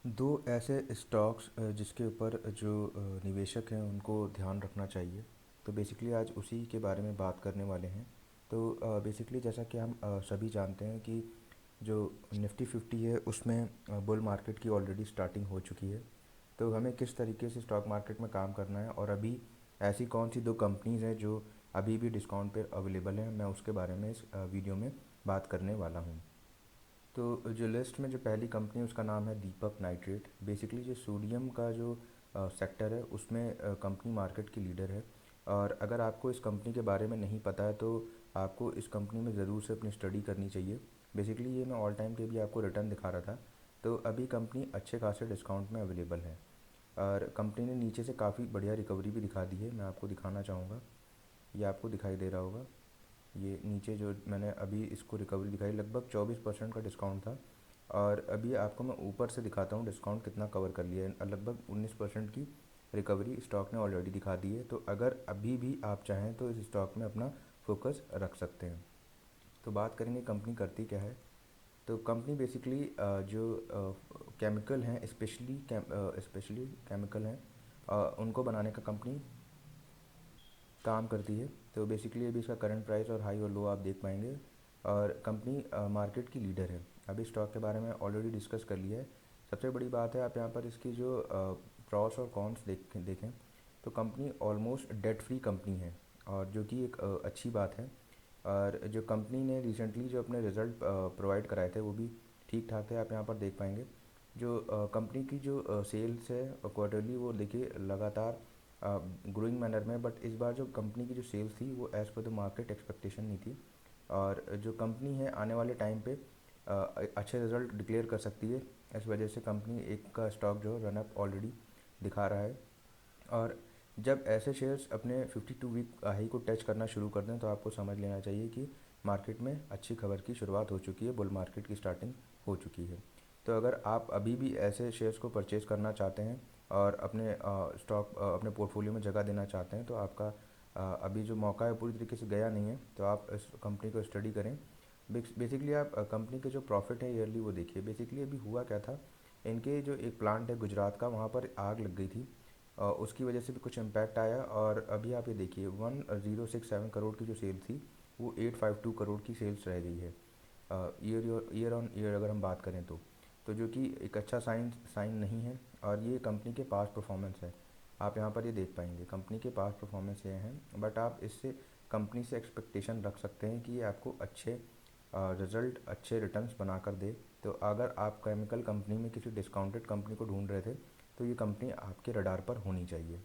दो ऐसे स्टॉक्स जिसके ऊपर जो निवेशक हैं उनको ध्यान रखना चाहिए। तो बेसिकली आज उसी के बारे में बात करने वाले हैं। तो बेसिकली जैसा कि हम सभी जानते हैं कि जो निफ्टी 50 है उसमें बुल मार्केट की ऑलरेडी स्टार्टिंग हो चुकी है। तो हमें किस तरीके से स्टॉक मार्केट में काम करना है और अभी ऐसी कौन सी दो कंपनीज़ हैं जो अभी भी डिस्काउंट पर अवेलेबल हैं, मैं उसके बारे में इस वीडियो में बात करने वाला हूँ। तो जो लिस्ट में जो पहली कंपनी है उसका नाम है दीपक नाइट्रेट। बेसिकली जो सोडियम का जो सेक्टर है उसमें कंपनी मार्केट की लीडर है। और अगर आपको इस कंपनी के बारे में नहीं पता है तो आपको इस कंपनी में ज़रूर से अपनी स्टडी करनी चाहिए। बेसिकली ये मैं ऑल टाइम पे भी आपको रिटर्न दिखा रहा था। तो अभी कंपनी अच्छे खासे डिस्काउंट में अवेलेबल है और कंपनी ने नीचे से काफ़ी बढ़िया रिकवरी भी दिखा दी है। मैं आपको दिखाना चाहूँगा, ये आपको दिखाई दे रहा होगा। ये नीचे जो मैंने अभी इसको रिकवरी दिखाई, लगभग 24% का डिस्काउंट था। और अभी आपको मैं ऊपर से दिखाता हूँ डिस्काउंट कितना कवर कर लिया है। लगभग 19% की रिकवरी स्टॉक ने ऑलरेडी दिखा दी है। तो अगर अभी भी आप चाहें तो इस स्टॉक में अपना फोकस रख सकते हैं। तो बात करेंगे कंपनी करती क्या है। तो कंपनी बेसिकली जो केमिकल हैं, स्पेशली केमिकल हैं, उनको बनाने का कंपनी काम करती है। तो बेसिकली अभी इसका करंट प्राइस और हाई और लो आप देख पाएंगे। और कंपनी मार्केट की लीडर है। अभी स्टॉक के बारे में ऑलरेडी डिस्कस कर लिया है। सबसे बड़ी बात है, आप यहाँ पर इसकी जो प्रॉस और कॉन्स देखें तो company almost debt free company है, और जो कि एक अच्छी बात है। और जो कंपनी ने रिसेंटली जो अपने रिज़ल्ट प्रोवाइड कराए थे वो भी ठीक ठाक थे, आप यहाँ पर देख पाएंगे। जो कंपनी की जो सेल्स है क्वार्टरली, वो देखिए लगातार ग्रोइंग मैनर में। बट इस बार जो कंपनी की जो सेल्स थी वो as per the market expectation नहीं थी। और जो कंपनी है आने वाले टाइम पे अच्छे रिजल्ट डिक्लेयर कर सकती है। इस वजह से कंपनी एक का स्टॉक जो रन अप ऑलरेडी दिखा रहा है। और जब ऐसे शेयर्स अपने 52 वीक हाई को टच करना शुरू कर दें तो आपको समझ लेना चाहिए कि मार्केट में अच्छी खबर की शुरुआत हो चुकी है, बुल मार्केट की स्टार्टिंग हो चुकी है। तो अगर आप अभी भी ऐसे शेयर्स को परचेज़ करना चाहते हैं और अपने स्टॉक अपने पोर्टफोलियो में जगह देना चाहते हैं तो आपका अभी जो मौका है पूरी तरीके से गया नहीं है। तो आप इस कंपनी को स्टडी करें। बेसिकली आप कंपनी के जो प्रॉफिट है ईयरली वो देखिए। बेसिकली अभी हुआ क्या था, इनके जो एक प्लांट है गुजरात का, वहाँ पर आग लग गई थी। उसकी वजह से भी कुछ इम्पैक्ट आया। और अभी आप ये देखिए 1067 करोड़ की जो सेल थी वो 852 करोड़ की सेल्स रह गई है ईयर ऑन ईयर अगर हम बात करें तो जो कि एक अच्छा साइन नहीं है। और ये कंपनी के पास परफॉर्मेंस है, आप यहाँ पर ये देख पाएंगे कंपनी के पास परफॉर्मेंस ये हैं। बट आप इससे कंपनी से एक्सपेक्टेशन रख सकते हैं कि ये आपको अच्छे रिजल्ट, अच्छे रिटर्न्स बना कर दे। तो अगर आप केमिकल कंपनी में किसी डिस्काउंटेड कंपनी को ढूंढ रहे थे तो ये कंपनी आपके रडार पर होनी चाहिए।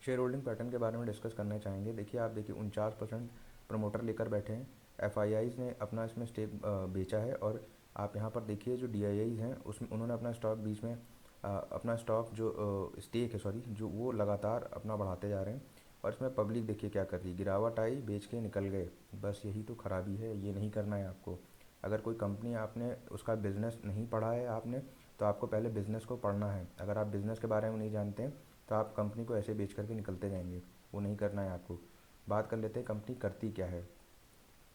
शेयर होल्डिंग पैटर्न के बारे में डिस्कस करना चाहेंगे। देखिए आप देखिए 49% प्रमोटर लेकर बैठे हैं। एफ ने अपना इसमें स्टेक बेचा है। और आप यहाँ पर देखिए जो डी हैं उसमें उन्होंने अपना स्टॉक बीच में अपना स्टॉक जो स्टेक है, सॉरी, जो वो लगातार अपना बढ़ाते जा रहे हैं। और इसमें पब्लिक देखिए क्या कर रही है, गिरावट आई बेच के निकल गए। बस यही तो खराबी है, ये नहीं करना है आपको। अगर कोई कंपनी आपने उसका बिज़नेस नहीं पढ़ा है आपने, तो आपको पहले बिज़नेस को पढ़ना है। अगर आप बिज़नेस के बारे में नहीं जानते हैं तो आप कंपनी को ऐसे बेच करके निकलते जाएंगे, वो नहीं करना है आपको। बात कर लेते हैं कंपनी करती क्या है।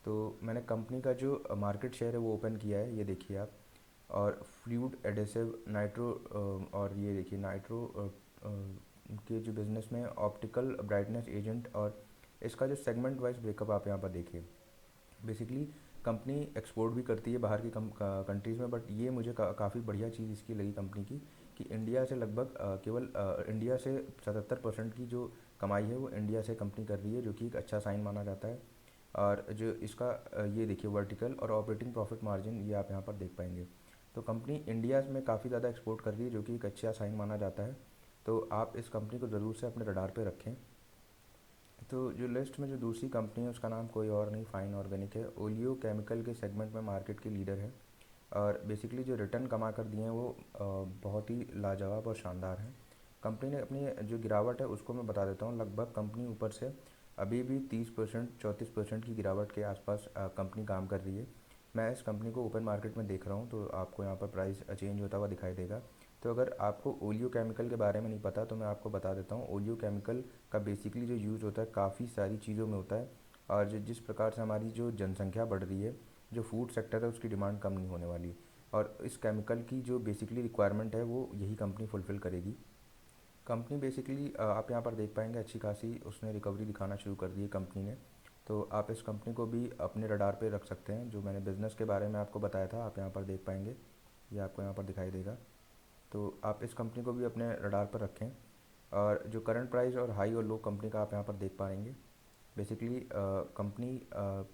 तो मैंने कंपनी का जो मार्केट शेयर है वो ओपन किया है, ये देखिए आप। और फ्लूइड एडेसिव नाइट्रो, और ये देखिए नाइट्रो के जो बिज़नेस में ऑप्टिकल ब्राइटनेस एजेंट। और इसका जो सेगमेंट वाइज ब्रेकअप आप यहाँ पर देखिए। बेसिकली कंपनी एक्सपोर्ट भी करती है बाहर की कंट्रीज़ में। बट ये मुझे काफ़ी बढ़िया चीज़ इसकी लगी कंपनी की कि इंडिया से लगभग केवल इंडिया से 77% की जो कमाई है वो इंडिया से कंपनी कर रही है, जो कि एक अच्छा साइन माना जाता है। और जो इसका ये देखिए वर्टिकल और ऑपरेटिंग प्रॉफिट मार्जिन, ये आप यहाँ पर देख पाएंगे। तो कंपनी इंडिया में काफ़ी ज़्यादा एक्सपोर्ट कर रही है, जो कि एक अच्छा साइन माना जाता है। तो आप इस कंपनी को ज़रूर से अपने रडार पे रखें। तो जो लिस्ट में जो दूसरी कंपनी है उसका नाम कोई और नहीं, फाइन ऑर्गेनिक है। ओलियो केमिकल के सेगमेंट में मार्केट की लीडर है। और बेसिकली जो रिटर्न कमा कर दिए हैं वो बहुत ही लाजवाब और शानदार हैं। कंपनी ने अपनी जो गिरावट है उसको मैं बता देता हूँ। लगभग कंपनी ऊपर से अभी भी 30%, 34% की गिरावट के आसपास कंपनी काम कर रही है। मैं इस कंपनी को ओपन मार्केट में देख रहा हूँ तो आपको यहाँ पर प्राइस चेंज होता हुआ दिखाई देगा। तो अगर आपको ओलियो केमिकल के बारे में नहीं पता तो मैं आपको बता देता हूँ। ओलियो केमिकल का बेसिकली जो यूज़ होता है काफ़ी सारी चीज़ों में होता है। और जिस प्रकार से हमारी जो जनसंख्या बढ़ रही है, जो फूड सेक्टर है उसकी डिमांड कम नहीं होने वाली। और इस केमिकल की जो बेसिकली रिक्वायरमेंट है वो यही कंपनी फुलफ़िल करेगी। कंपनी बेसिकली आप यहाँ पर देख पाएंगे अच्छी खासी उसने रिकवरी दिखाना शुरू कर दी है कंपनी ने। तो आप इस कंपनी को भी अपने रडार पे रख सकते हैं। जो मैंने बिज़नेस के बारे में आपको बताया था आप यहाँ पर देख पाएंगे, ये आपको यहाँ पर दिखाई देगा। तो आप इस कंपनी को भी अपने रडार पर रखें। और जो करंट प्राइस और हाई और लो कंपनी का आप यहाँ पर देख पाएंगे। बेसिकली कंपनी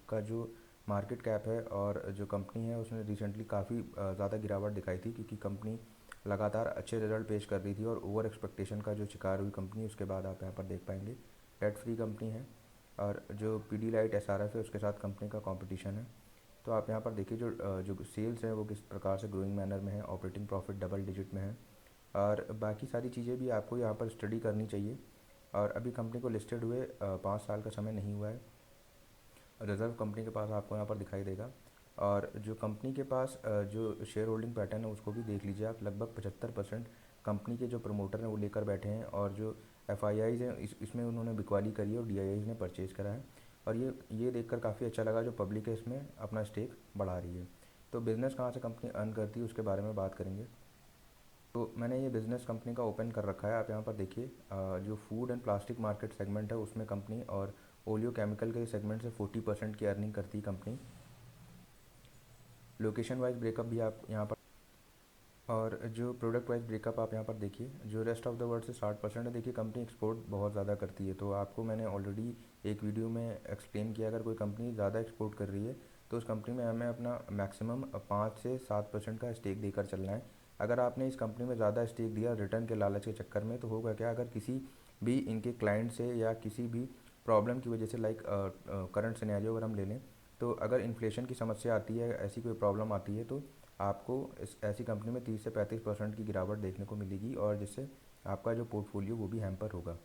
का जो मार्केट कैप है और जो कंपनी है उसने रिसेंटली काफ़ी ज़्यादा गिरावट दिखाई थी, क्योंकि कंपनी लगातार अच्छे रिजल्ट पेश कर रही थी और ओवर एक्सपेक्टेशन का जो शिकार हुई कंपनी, उसके बाद आप यहाँ पर देख पाएंगे डेट फ्री कंपनी है। और जो पीडीलाइट एसआरएफ है उसके साथ कंपनी का कंपटीशन है। तो आप यहाँ पर देखिए जो सेल्स हैं वो किस प्रकार से ग्रोइंग मैनर में है, ऑपरेटिंग प्रॉफिट डबल डिजिट में है और बाकी सारी चीज़ें भी आपको यहाँ पर स्टडी करनी चाहिए। और अभी कंपनी को लिस्टेड हुए 5 साल का समय नहीं हुआ है। रिज़र्व कंपनी के पास आपको यहाँ पर दिखाई देगा। और जो कंपनी के पास जो शेयर होल्डिंग पैटर्न है उसको भी देख लीजिए आप। लगभग 75% कंपनी के जो प्रमोटर हैं वो लेकर बैठे हैं और जो एफ आई आईज़ हैं इसमें उन्होंने बिकवाली करी है और डी आई आईज़ ने परचेज़ करा है। और ये देखकर काफ़ी अच्छा लगा जो पब्लिक है इसमें अपना स्टेक बढ़ा रही है। तो बिज़नेस कहाँ से कंपनी अर्न करती है उसके बारे में बात करेंगे। तो मैंने ये बिज़नेस कंपनी का ओपन कर रखा है, आप यहाँ पर देखिए। जो food and plastic market segment है उसमें कंपनी और ओलियो केमिकल के सेगमेंट से 40% की अर्निंग करती है कंपनी। लोकेशन वाइज ब्रेकअप भी आप यहाँ पर, और जो प्रोडक्ट वाइज ब्रेकअप आप यहाँ पर देखिए। जो रेस्ट ऑफ द वर्ल्ड से 60% है। देखिए कंपनी एक्सपोर्ट बहुत ज़्यादा करती है, तो आपको मैंने ऑलरेडी एक वीडियो में एक्सप्लेन किया, अगर कोई कंपनी ज़्यादा एक्सपोर्ट कर रही है तो उस कंपनी में हमें अपना मैक्सिमम 5 से 7% का स्टेक देकर चलना है। अगर आपने इस कंपनी में ज़्यादा स्टेक दिया रिटर्न के लालच के चक्कर में, तो होगा क्या, अगर किसी भी इनके क्लाइंट से या किसी भी प्रॉब्लम की वजह से, लाइक करंट सिनेरियो अगर हम ले लें, तो अगर इन्फ्लेशन की समस्या आती है, ऐसी कोई प्रॉब्लम आती है, तो आपको इस ऐसी कंपनी में 30 से 35% की गिरावट देखने को मिलेगी और जिससे आपका जो पोर्टफोलियो वो भी हैम्पर होगा।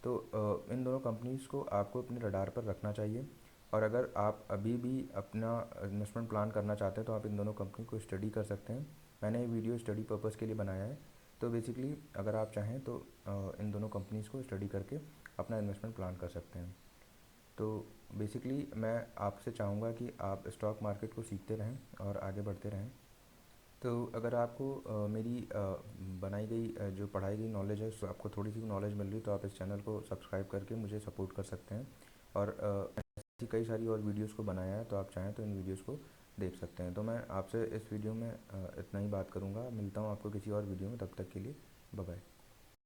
तो इन दोनों कंपनीज़ को आपको अपने रडार पर रखना चाहिए। और अगर आप अभी भी अपना इन्वेस्टमेंट प्लान करना चाहते हैं तो आप इन दोनों कंपनी को स्टडी कर सकते हैं। मैंने ये वीडियो स्टडी पर्पज़ के लिए बनाया है। तो बेसिकली अगर आप चाहें तो इन दोनों कंपनीज़ को स्टडी करके अपना इन्वेस्टमेंट प्लान कर सकते हैं। तो बेसिकली मैं आपसे चाहूँगा कि आप स्टॉक मार्केट को सीखते रहें और आगे बढ़ते रहें। तो अगर आपको मेरी बनाई गई जो पढ़ाई गई नॉलेज है उससे आपको थोड़ी सी भी नॉलेज मिल रही, तो आप इस चैनल को सब्सक्राइब करके मुझे सपोर्ट कर सकते हैं। और ऐसी कई सारी और वीडियोस को बनाया है, तो आप चाहें तो इन वीडियोस को देख सकते हैं। तो मैं आपसे इस वीडियो में इतना ही बात करूँगा। मिलता हूँ आपको किसी और वीडियो में, तब तक के लिए बाय बाय।